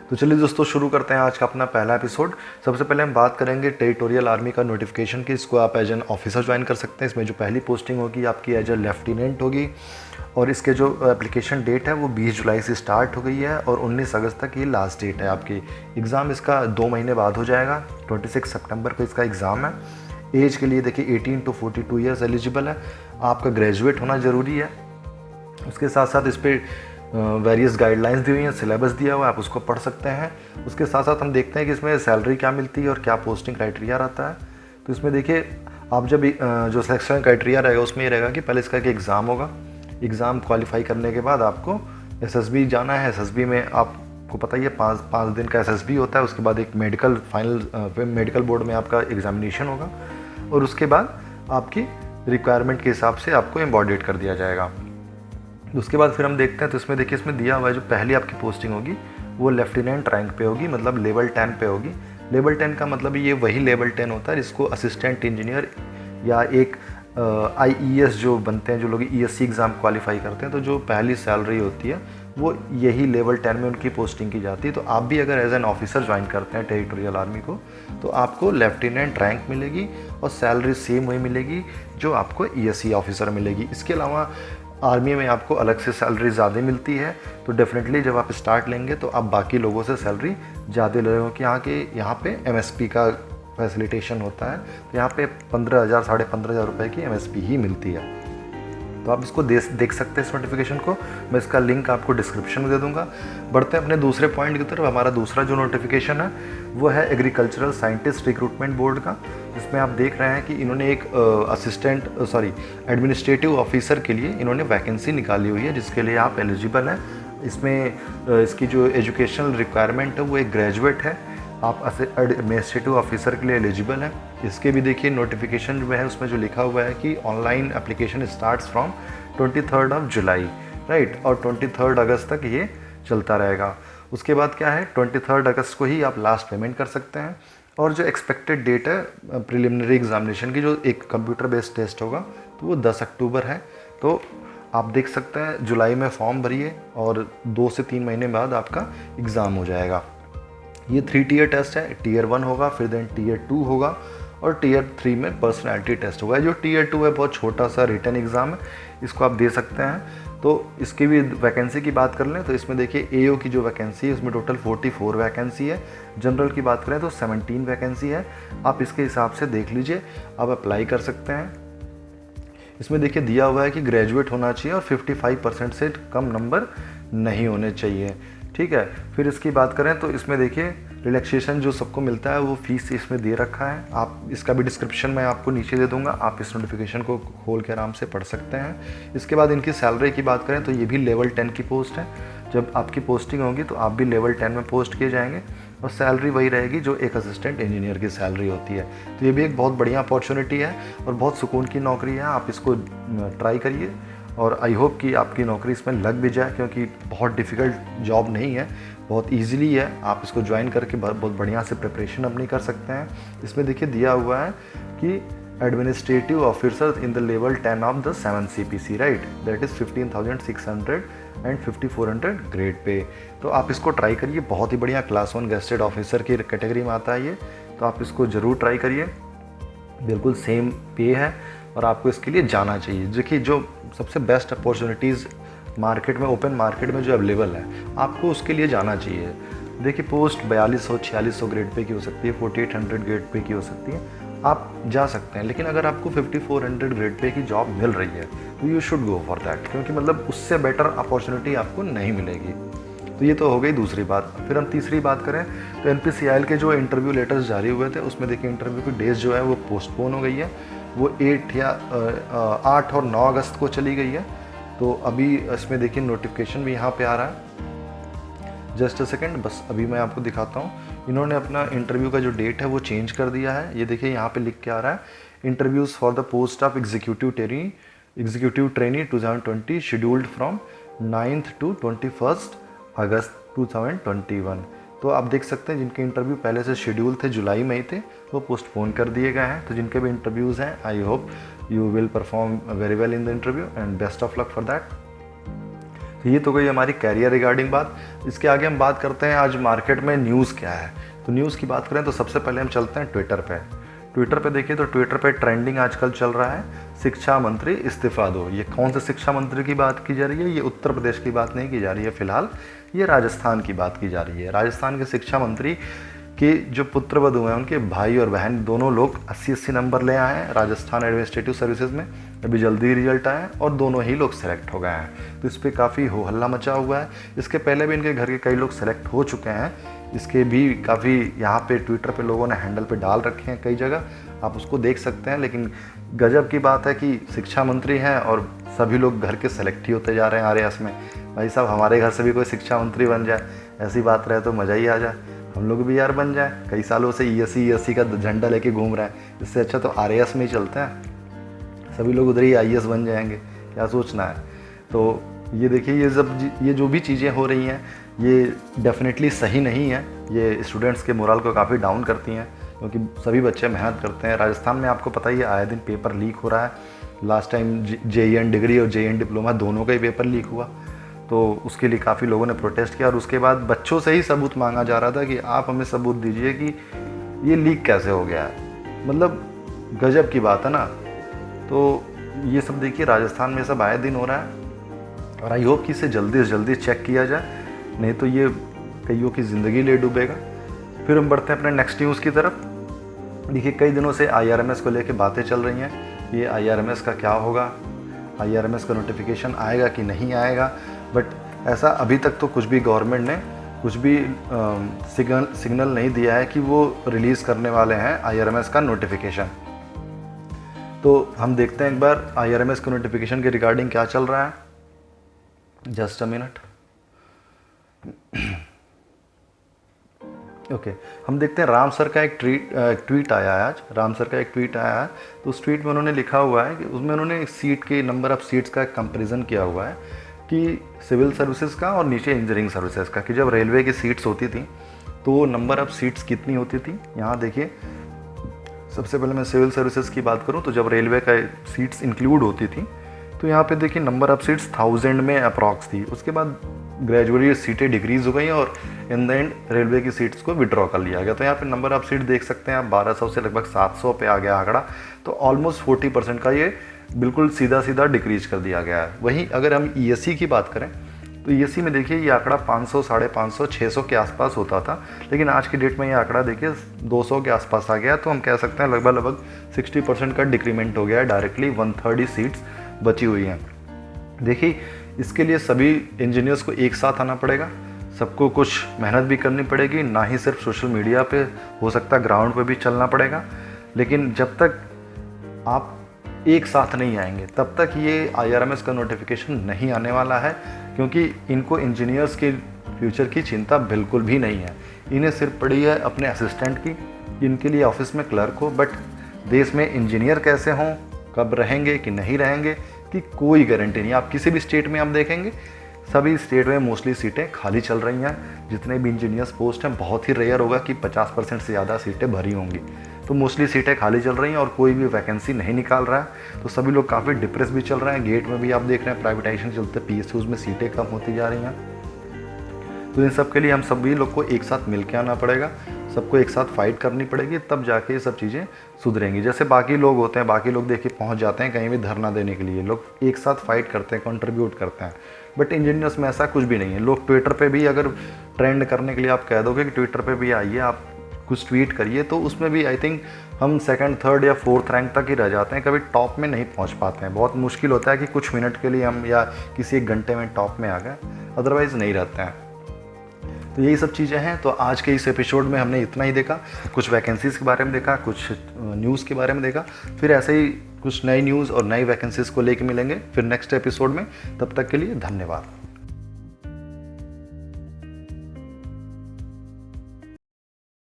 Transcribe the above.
तो चलिए दोस्तों, शुरू करते हैं आज का अपना पहला एपिसोड। सबसे पहले हम बात करेंगे टेरिटोरियल आर्मी का नोटिफिकेशन की। इसको आप एज एन ऑफिसर ज्वाइन कर सकते हैं। इसमें जो पहली पोस्टिंग होगी आपकी एज ए लेफ्टिनेंट होगी, और इसके जो एप्लीकेशन डेट है वो 20 जुलाई से स्टार्ट हो गई है और 19 अगस्त तक ये लास्ट डेट है आपकी। एग्ज़ाम इसका 2 महीने बाद हो जाएगा, 26 सितंबर को इसका एग्ज़ाम है। एज के लिए देखिए 18 to 42 ईयर्स एलिजिबल है। आपका ग्रेजुएट होना ज़रूरी है। उसके साथ साथ इस पर वेरियस गाइडलाइंस दी हुई हैं, सिलेबस दिया हुआ है, आप उसको पढ़ सकते हैं। उसके साथ साथ हम देखते हैं कि इसमें सैलरी क्या मिलती है और क्या पोस्टिंग क्राइटेरिया रहता है। तो इसमें देखिए, आप जब जो सिलेक्शन क्राइटेरिया रहेगा उसमें ये रहेगा कि पहले इसका एक एग्ज़ाम होगा। एग्ज़ाम क्वालिफाई करने के बाद आपको एसएसबी जाना है। एसएसबी में आपको पता ही है 5 दिन का एसएसबी होता है। उसके बाद एक मेडिकल फाइनल मेडिकल बोर्ड में आपका एग्जामिनेशन होगा और उसके बाद आपकी रिक्वायरमेंट के हिसाब से आपको एम्बॉडेड कर दिया जाएगा। उसके बाद फिर हम देखते हैं, तो इसमें देखिए, इसमें दिया हुआ है जो पहली आपकी पोस्टिंग होगी वो लेफ्टिनेंट रैंक पे होगी, मतलब लेवल 10 पे होगी। लेवल 10 का मतलब ये वही लेवल 10 होता है जिसको असिस्टेंट इंजीनियर या एक IES जो बनते हैं, जो लोग ESC एग्ज़ाम क्वालिफाई करते हैं, तो जो पहली सैलरी होती है वो यही लेवल 10 में उनकी पोस्टिंग की जाती है। तो आप भी अगर एज एन ऑफिसर ज्वाइन करते हैं टेरिटोरियल आर्मी को, तो आपको लेफ्टिनेंट रैंक मिलेगी और सैलरी सेम वही मिलेगी जो आपको ESC ऑफिसर मिलेगी। इसके अलावा आर्मी में आपको अलग से सैलरी ज़्यादा मिलती है। तो डेफिनेटली जब आप स्टार्ट लेंगे तो आप बाकी लोगों से सैलरी ज़्यादा ले रहे हो कि यहाँ पे MSP का फैसिलिटेशन होता है। तो यहाँ पे 15,000 साढ़े 15,000 रुपये की MSP ही मिलती है। तो आप इसको देख सकते हैं इस नोटिफिकेशन को। मैं इसका लिंक आपको डिस्क्रिप्शन में दे दूंगा। बढ़ते हैं अपने दूसरे पॉइंट की तरफ। हमारा दूसरा जो नोटिफिकेशन है वो है एग्रीकल्चरल साइंटिस्ट रिक्रूटमेंट बोर्ड का, जिसमें आप देख रहे हैं कि इन्होंने एक एडमिनिस्ट्रेटिव ऑफिसर के लिए इन्होंने वैकेंसी निकाली हुई है, जिसके लिए आप एलिजिबल हैं। इसमें इसकी जो एजुकेशनल रिक्वायरमेंट है वो एक ग्रेजुएट है। आप एडमिनिस्ट्रेटिव ऑफिसर के लिए एलिजिबल हैं। इसके भी देखिए नोटिफिकेशन जो है उसमें जो लिखा हुआ है कि online application starts from 23 July, right, और 23 अगस्त तक ये चलता रहेगा। उसके बाद क्या है, 23 अगस्त को ही आप लास्ट पेमेंट कर सकते हैं। और जो एक्सपेक्टेड डेट है प्रिलिमिनरी एग्जामिनेशन की, जो एक कंप्यूटर बेस्ड टेस्ट होगा, तो वो 10 अक्टूबर है। तो आप देख सकते हैं जुलाई में फॉर्म भरिए और 2 से 3 महीने बाद आपका एग्ज़ाम हो जाएगा। ये 3 टीयर टेस्ट है। टीयर 1 होगा, फिर देन टीयर 2 होगा और टीयर 3 में पर्सनैलिटी टेस्ट होगा। जो टीयर 2 है बहुत छोटा सा रिटन एग्ज़ाम है, इसको आप दे सकते हैं। तो इसकी भी वैकेंसी की बात कर लें तो इसमें देखिए AO की जो वैकेंसी है उसमें टोटल 44 वैकेंसी है। जनरल की बात करें तो 17 वैकेंसी है। आप इसके हिसाब से देख लीजिए, आप अप्लाई कर सकते हैं। इसमें देखिए दिया हुआ है कि ग्रेजुएट होना चाहिए और 55% से कम नंबर नहीं होने चाहिए, ठीक है। फिर इसकी बात करें तो इसमें देखिए रिलैक्सेशन जो सबको मिलता है वो फीस इसमें दे रखा है। आप इसका भी डिस्क्रिप्शन मैं आपको नीचे दे दूंगा, आप इस नोटिफिकेशन को खोल के आराम से पढ़ सकते हैं। इसके बाद इनकी सैलरी की बात करें तो ये भी लेवल 10 की पोस्ट है। जब आपकी पोस्टिंग होगी तो आप भी लेवल 10 में पोस्ट किए जाएंगे और सैलरी वही रहेगी जो एक असिस्टेंट इंजीनियर की सैलरी होती है। तो ये भी एक बहुत बढ़िया अपॉर्चुनिटी है और बहुत सुकून की नौकरी है। आप इसको ट्राई करिए और आई होप कि आपकी नौकरी इसमें लग भी जाए, क्योंकि बहुत डिफ़िकल्ट जॉब नहीं है, बहुत इजीली है। आप इसको ज्वाइन करके बहुत बढ़िया से प्रिपरेशन अपनी कर सकते हैं। इसमें देखिए दिया हुआ है कि administrative officer in the level 10 of the 7 CPC, right, that is 15,600 and 5,400 grade pay. तो आप इसको ट्राई करिए, बहुत ही बढ़िया क्लास 1 गेस्टेड ऑफिसर की कैटेगरी में आता है ये। तो आप इसको ज़रूर ट्राई करिए, बिल्कुल सेम पे है और आपको इसके लिए जाना चाहिए। देखिए जो सबसे बेस्ट अपॉर्चुनिटीज़ मार्केट में, ओपन मार्केट में जो अवेलेबल है, आपको उसके लिए जाना चाहिए। देखिए पोस्ट 4200-4600 ग्रेड पे की हो सकती है, 4800 ग्रेड पे की हो सकती है, आप जा सकते हैं। लेकिन अगर आपको 5400 ग्रेड पे की जॉब मिल रही है तो you should go for that, क्योंकि मतलब उससे बेटर अपॉर्चुनिटी आपको नहीं मिलेगी। तो ये तो हो गई दूसरी बात। फिर हम तीसरी बात करें तो NPCIL के जो इंटरव्यू लेटर्स जारी हुए थे उसमें देखिए इंटरव्यू की डेज जो है वो पोस्टपोन हो गई है। वो 8 और 9 अगस्त को चली गई है। तो अभी इसमें देखिए नोटिफिकेशन भी यहाँ पे आ रहा है। जस्ट अ सेकेंड, बस अभी मैं आपको दिखाता हूँ। इन्होंने अपना इंटरव्यू का जो डेट है वो चेंज कर दिया है। ये देखिए यहाँ पे लिख के आ रहा है, interviews for the post of executive trainee 2020 scheduled from 9th to 21 अगस्त 2021। तो आप देख सकते हैं जिनके इंटरव्यू पहले से शेड्यूल थे, जुलाई में ही थे, वो पोस्टपोन कर दिए गए हैं। तो जिनके भी इंटरव्यूज़ हैं, I hope you will perform very well in the interview and best of luck for that. तो ये तो गई हमारी कैरियर रिगार्डिंग बात। इसके आगे हम बात करते हैं आज मार्केट में न्यूज़ क्या है। तो न्यूज़ की बात करें तो सबसे पहले हम चलते हैं ट्विटर पे। ट्विटर पे देखिए तो ट्विटर पे ट्रेंडिंग आजकल चल रहा है, शिक्षा मंत्री इस्तीफा दो। ये कौन से शिक्षा मंत्री की बात की जा रही है? ये उत्तर प्रदेश की बात नहीं की जा रही है फिलहाल, ये राजस्थान की बात की जा रही है। राजस्थान के शिक्षा मंत्री के जो पुत्रवधू हैं उनके भाई और बहन दोनों लोग 80-80 नंबर ले आए हैं राजस्थान एडमिनिस्ट्रेटिव सर्विसेज में। अभी जल्दी ही रिजल्ट आए हैं और दोनों ही लोग सेलेक्ट हो गए हैं। तो इस पर काफ़ी हो हल्ला मचा हुआ है। इसके पहले भी इनके घर के कई लोग सेलेक्ट हो चुके हैं। इसके भी काफ़ी यहाँ पे ट्विटर पे लोगों ने हैंडल पे डाल रखे हैं कई जगह, आप उसको देख सकते हैं। लेकिन गजब की बात है कि शिक्षा मंत्री हैं और सभी लोग घर के सेलेक्ट ही होते जा रहे हैं आरएएस में। भाई साहब, हमारे घर से भी कोई शिक्षा मंत्री बन जाए, ऐसी बात रहे तो मज़ा ही आ जाए। हम लोग भी यार बन जाए। कई सालों से ईएससी का झंडा लेके घूम रहे हैं, इससे अच्छा तो आरएएस में ही चलते हैं। सभी लोग उधर ही आईएएस बन जाएंगे, क्या सोचना है। तो ये देखिए, ये जो भी चीज़ें हो रही हैं ये डेफिनेटली सही नहीं है। ये स्टूडेंट्स के मोरल को काफ़ी डाउन करती हैं, क्योंकि सभी बच्चे मेहनत करते हैं। राजस्थान में आपको पता ही है आए दिन पेपर लीक हो रहा है। लास्ट टाइम जेईएन डिग्री और जेईएन डिप्लोमा दोनों का ही पेपर लीक हुआ, तो उसके लिए काफ़ी लोगों ने प्रोटेस्ट किया। और उसके बाद बच्चों से ही सबूत मांगा जा रहा था कि आप हमें सबूत दीजिए कि ये लीक कैसे हो गया है। मतलब गजब की बात है ना। तो ये सब देखिए राजस्थान में सब आए दिन हो रहा है, और आई होप कि इसे जल्दी से जल्दी चेक किया जाए, नहीं तो ये कईयों की ज़िंदगी ले डूबेगा। फिर हम बढ़ते हैं अपने नेक्स्ट न्यूज़ की तरफ। देखिए, कई दिनों से आईआरएमएस को लेकर बातें चल रही हैं। ये आईआरएमएस का क्या होगा, आईआरएमएस का नोटिफिकेशन आएगा कि नहीं आएगा। बट ऐसा अभी तक तो कुछ भी गवर्नमेंट ने कुछ भी सिग्नल नहीं दिया है कि वो रिलीज़ करने वाले हैं आईआरएमएस का नोटिफिकेशन। तो हम देखते हैं एक बार आईआरएमएस के नोटिफिकेशन के रिगार्डिंग क्या चल रहा है। Just a minute. ओके, हम देखते हैं राम सर का एक ट्वीट आया है आज। राम सर का एक ट्वीट आया है, तो उस ट्वीट में उन्होंने लिखा हुआ है कि उसमें उन्होंने सीट के नंबर ऑफ़ सीट्स का कंपैरिजन किया हुआ है कि सिविल सर्विसेज का और नीचे इंजीनियरिंग सर्विसेज का, कि जब रेलवे की सीट्स होती थी तो नंबर ऑफ़ सीट्स कितनी होती थी। यहाँ देखिए, सबसे पहले मैं सिविल सर्विसेज की बात करूँ तो जब रेलवे का सीट्स इंक्लूड होती थी तो यहाँ पे देखिए नंबर ऑफ़ सीट्स 1000 में अप्रॉक्स थी। उसके बाद ग्रेजुअली सीटें डिक्रीज़ हो गई और इन द एंड रेलवे की सीट्स को विड्रॉ कर लिया गया। तो यहाँ पे नंबर ऑफ़ सीट देख सकते हैं आप, 1200 से लगभग 700 पे आ गया आंकड़ा। तो ऑलमोस्ट 40% का ये बिल्कुल सीधा डिक्रीज कर दिया गया है। वहीं अगर हम ईएससी की बात करें तो ईएससी में देखिए ये आंकड़ा 500, 550, 600 के आसपास होता था, लेकिन आज की डेट में ये आंकड़ा देखिए 200 के आसपास आ गया। तो हम कह सकते हैं लगभग 60% का डिक्रीमेंट हो गया है। डायरेक्टली 1/3 सीट्स बची हुई हैं। देखिए, इसके लिए सभी इंजीनियर्स को एक साथ आना पड़ेगा, सबको कुछ मेहनत भी करनी पड़ेगी, ना ही सिर्फ सोशल मीडिया पे, हो सकता है ग्राउंड पे भी चलना पड़ेगा। लेकिन जब तक आप एक साथ नहीं आएंगे तब तक ये आईआरएमएस का नोटिफिकेशन नहीं आने वाला है, क्योंकि इनको इंजीनियर्स के फ्यूचर की चिंता बिल्कुल भी नहीं है। इन्हें सिर्फ पड़ी है अपने असिस्टेंट की, इनके लिए ऑफिस में क्लर्क हो, बट देश में इंजीनियर कैसे हों, कब रहेंगे कि नहीं रहेंगे कि कोई गारंटी नहीं। आप किसी भी स्टेट में आप देखेंगे, सभी स्टेट में मोस्टली सीटें खाली चल रही हैं। जितने भी इंजीनियर्स पोस्ट हैं, बहुत ही रेयर होगा कि 50% से ज़्यादा सीटें भरी होंगी। तो मोस्टली सीटें खाली चल रही हैं और कोई भी वैकेंसी नहीं निकाल रहा है। तो सभी लोग काफ़ी डिप्रेस भी चल रहे हैं। गेट में भी आप देख रहे हैं प्राइवेटाइजेशन चलते, पीएसयूज़ में सीटें कम होती जा रही हैं। तो इन सब के लिए हम सभी लोग को एक साथ मिल के आना पड़ेगा, सबको एक साथ फाइट करनी पड़ेगी, तब जाके ये सब चीज़ें सुधरेंगी। जैसे बाकी लोग होते हैं, बाकी लोग देखिए पहुंच जाते हैं कहीं भी धरना देने के लिए, लोग एक साथ फाइट करते हैं, कंट्रीब्यूट करते हैं। बट इंजीनियर्स में ऐसा कुछ भी नहीं है। लोग ट्विटर पे भी अगर ट्रेंड करने के लिए आप कह दोगे कि ट्विटर पे भी आइए, आप कुछ ट्वीट करिए, तो उसमें भी आई थिंक हम 2nd, 3rd या 4th रैंक तक ही रह जाते हैं, कभी टॉप में नहीं पहुंच पाते हैं। बहुत मुश्किल होता है कि कुछ मिनट के लिए हम या किसी एक घंटे में टॉप में आ गए, अदरवाइज़ नहीं रहते हैं। तो यही सब चीज़ें हैं। तो आज के इस एपिसोड में हमने इतना ही देखा, कुछ वैकेंसीज़ के बारे में देखा, कुछ न्यूज़ के बारे में देखा। फिर ऐसे ही कुछ नई न्यूज़ और नई वैकेंसीज़ को लेके मिलेंगे फिर नेक्स्ट एपिसोड में। तब तक के लिए धन्यवाद।